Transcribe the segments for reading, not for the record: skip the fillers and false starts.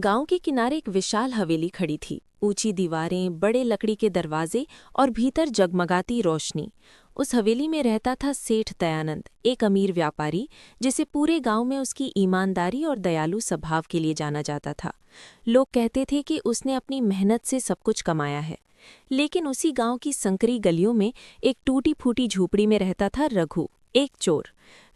गांव के किनारे एक विशाल हवेली खड़ी थी। ऊंची दीवारें, बड़े लकड़ी के दरवाजे और भीतर जगमगाती रोशनी। उस हवेली में रहता था सेठ दयानंद, एक अमीर व्यापारी जिसे पूरे गांव में उसकी ईमानदारी और दयालु स्वभाव के लिए जाना जाता था। लोग कहते थे कि उसने अपनी मेहनत से सब कुछ कमाया है। लेकिन उसी गांव की संकरी गलियों में एक टूटी फूटी झूपड़ी में रहता था रघु, एक चोर।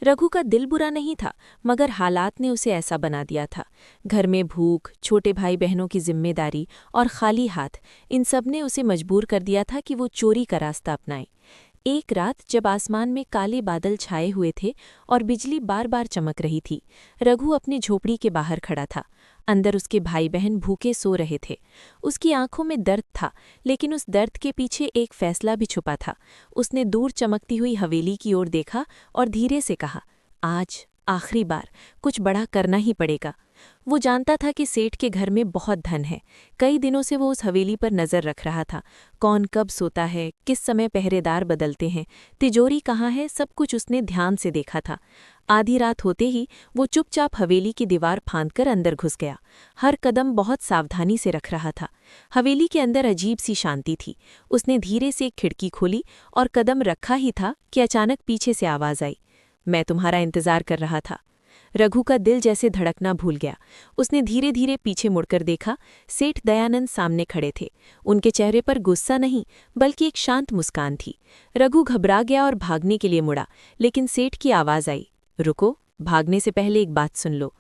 रघु का दिल बुरा नहीं था, मगर हालात ने उसे ऐसा बना दिया था। घर में भूख, छोटे भाई बहनों की जिम्मेदारी और खाली हाथ, इन सब ने उसे मजबूर कर दिया था कि वो चोरी का रास्ता अपनाए। एक रात जब आसमान में काले बादल छाए हुए थे और बिजली बार बार चमक रही थी, रघु अपनी झोपड़ी के बाहर खड़ा था। अंदर उसके भाई बहन भूखे सो रहे थे। उसकी आंखों में दर्द था, लेकिन उस दर्द के पीछे एक फैसला भी छुपा था। उसने दूर चमकती हुई हवेली की ओर देखा और धीरे से कहा, आज आखिरी बार कुछ बड़ा करना ही पड़ेगा। वो जानता था कि सेठ के घर में बहुत धन है। कई दिनों से वो उस हवेली पर नजर रख रहा था। कौन कब सोता है, किस समय पहरेदार बदलते हैं, तिजोरी कहाँ है, सब कुछ उसने ध्यान से देखा था। आधी रात होते ही वो चुपचाप हवेली की दीवार फांदकर अंदर घुस गया। हर कदम बहुत सावधानी से रख रहा था। हवेली के अंदर अजीब सी शांति थी। उसने धीरे से एक खिड़की खोली और कदम रखा ही था कि अचानक पीछे से आवाज आई, मैं तुम्हारा इंतजार कर रहा था। रघु का दिल जैसे धड़कना भूल गया। उसने धीरे धीरे पीछे मुड़कर देखा। सेठ दयानंद सामने खड़े थे। उनके चेहरे पर गुस्सा नहीं, बल्कि एक शांत मुस्कान थी। रघु घबरा गया और भागने के लिए मुड़ा, लेकिन सेठ की आवाज आई, रुको, भागने से पहले एक बात सुन लो।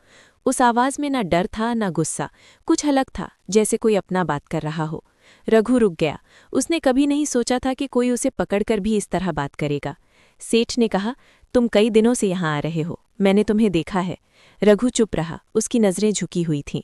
उस आवाज में ना डर था ना गुस्सा, कुछ अलग था, जैसे कोई अपना बात कर रहा हो। रघु रुक गया। उसने कभी नहीं सोचा था कि कोई उसे पकड़कर भी इस तरह बात करेगा। सेठ ने कहा, तुम कई दिनों से यहाँ आ रहे हो, मैंने तुम्हें देखा है। रघु चुप रहा, उसकी नज़रें झुकी हुई थीं।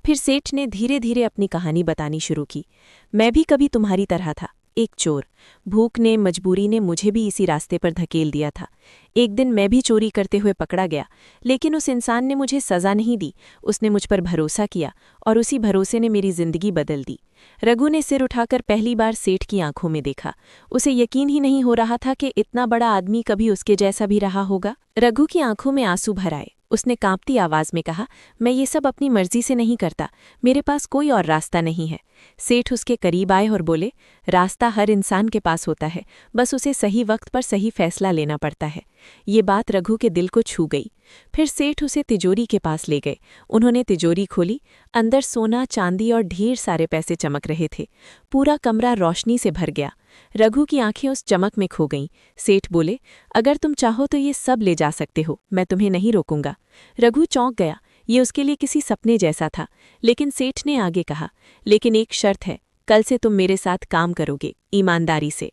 फिर सेठ ने धीरे धीरे अपनी कहानी बतानी शुरू की। मैं भी कभी तुम्हारी तरह था, एक चोर। भूख ने, मजबूरी ने मुझे भी इसी रास्ते पर धकेल दिया था। एक दिन मैं भी चोरी करते हुए पकड़ा गया, लेकिन उस इंसान ने मुझे सज़ा नहीं दी। उसने मुझ पर भरोसा किया और उसी भरोसे ने मेरी जिंदगी बदल दी। रघु ने सिर उठाकर पहली बार सेठ की आंखों में देखा। उसे यकीन ही नहीं हो रहा था कि इतना बड़ा आदमी कभी उसके जैसा भी रहा होगा। रघु की आंखों में आंसू भर आए। उसने कांपती आवाज में कहा, मैं ये सब अपनी मर्जी से नहीं करता, मेरे पास कोई और रास्ता नहीं है। सेठ उसके करीब आए और बोले, रास्ता हर इंसान के पास होता है, बस उसे सही वक्त पर सही फैसला लेना पड़ता है। ये बात रघु के दिल को छू गई। फिर सेठ उसे तिजोरी के पास ले गए। उन्होंने तिजोरी खोली। अंदर सोना, चांदी और ढेर सारे पैसे चमक रहे थे। पूरा कमरा रोशनी से भर गया। रघु की आंखें उस चमक में खो गईं। सेठ बोले, अगर तुम चाहो तो ये सब ले जा सकते हो, मैं तुम्हें नहीं रोकूंगा। रघु चौंक गया। ये उसके लिए किसी सपने जैसा था। लेकिन सेठ ने आगे कहा, लेकिन एक शर्त है, कल से तुम मेरे साथ काम करोगे, ईमानदारी से।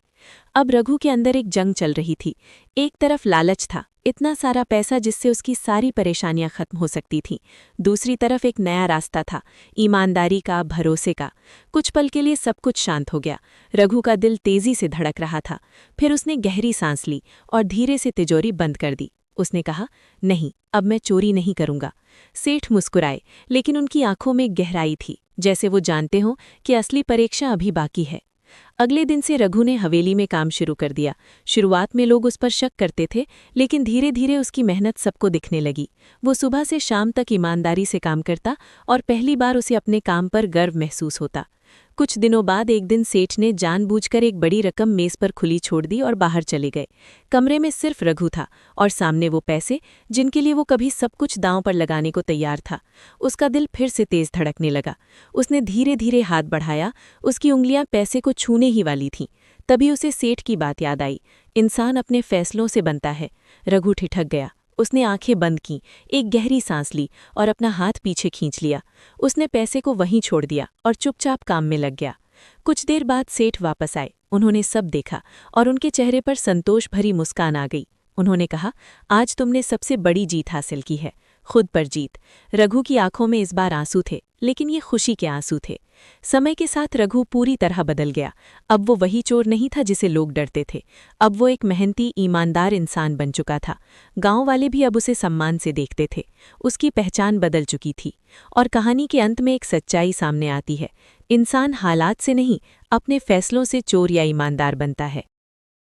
अब रघु के अंदर एक जंग चल रही थी। एक तरफ लालच था, इतना सारा पैसा जिससे उसकी सारी परेशानियां खत्म हो सकती थीं। दूसरी तरफ एक नया रास्ता था, ईमानदारी का, भरोसे का। कुछ पल के लिए सब कुछ शांत हो गया। रघु का दिल तेजी से धड़क रहा था। फिर उसने गहरी सांस ली और धीरे से तिजोरी बंद कर दी। उसने कहा, नहीं, अब मैं चोरी नहीं करूंगा। सेठ मुस्कुराए, लेकिन उनकी आंखों में गहराई थी, जैसे वो जानते हों कि असली परीक्षा अभी बाकी है। अगले दिन से रघु ने हवेली में काम शुरू कर दिया। शुरुआत में लोग उस पर शक करते थे, लेकिन धीरे धीरे उसकी मेहनत सबको दिखने लगी। वो सुबह से शाम तक ईमानदारी से काम करता और पहली बार उसे अपने काम पर गर्व महसूस होता। कुछ दिनों बाद एक दिन सेठ ने जानबूझकर एक बड़ी रकम मेज पर खुली छोड़ दी और बाहर चले गए। कमरे में सिर्फ रघु था और सामने वो पैसे जिनके लिए वो कभी सब कुछ दांव पर लगाने को तैयार था। उसका दिल फिर से तेज धड़कने लगा। उसने धीरे धीरे हाथ बढ़ाया। उसकी उंगलियां पैसे को छूने ही वाली थीं। तभी उसे सेठ की बात याद आई, इंसान अपने फैसलों से बनता है। रघु ठिठक गया। उसने आंखें बंद कीं, एक गहरी सांस ली और अपना हाथ पीछे खींच लिया। उसने पैसे को वहीं छोड़ दिया और चुपचाप काम में लग गया। कुछ देर बाद सेठ वापस आए। उन्होंने सब देखा और उनके चेहरे पर संतोष भरी मुस्कान आ गई। उन्होंने कहा, आज तुमने सबसे बड़ी जीत हासिल की है, खुद पर जीत। रघु की आंखों में इस बार आंसू थे, लेकिन ये खुशी के आंसू थे। समय के साथ रघु पूरी तरह बदल गया। अब वो वही चोर नहीं था जिसे लोग डरते थे। अब वो एक मेहनती, ईमानदार इंसान बन चुका था। गांव वाले भी अब उसे सम्मान से देखते थे। उसकी पहचान बदल चुकी थी। और कहानी के अंत में एक सच्चाई सामने आती है, इंसान हालात से नहीं, अपने फैसलों से चोर या ईमानदार बनता है।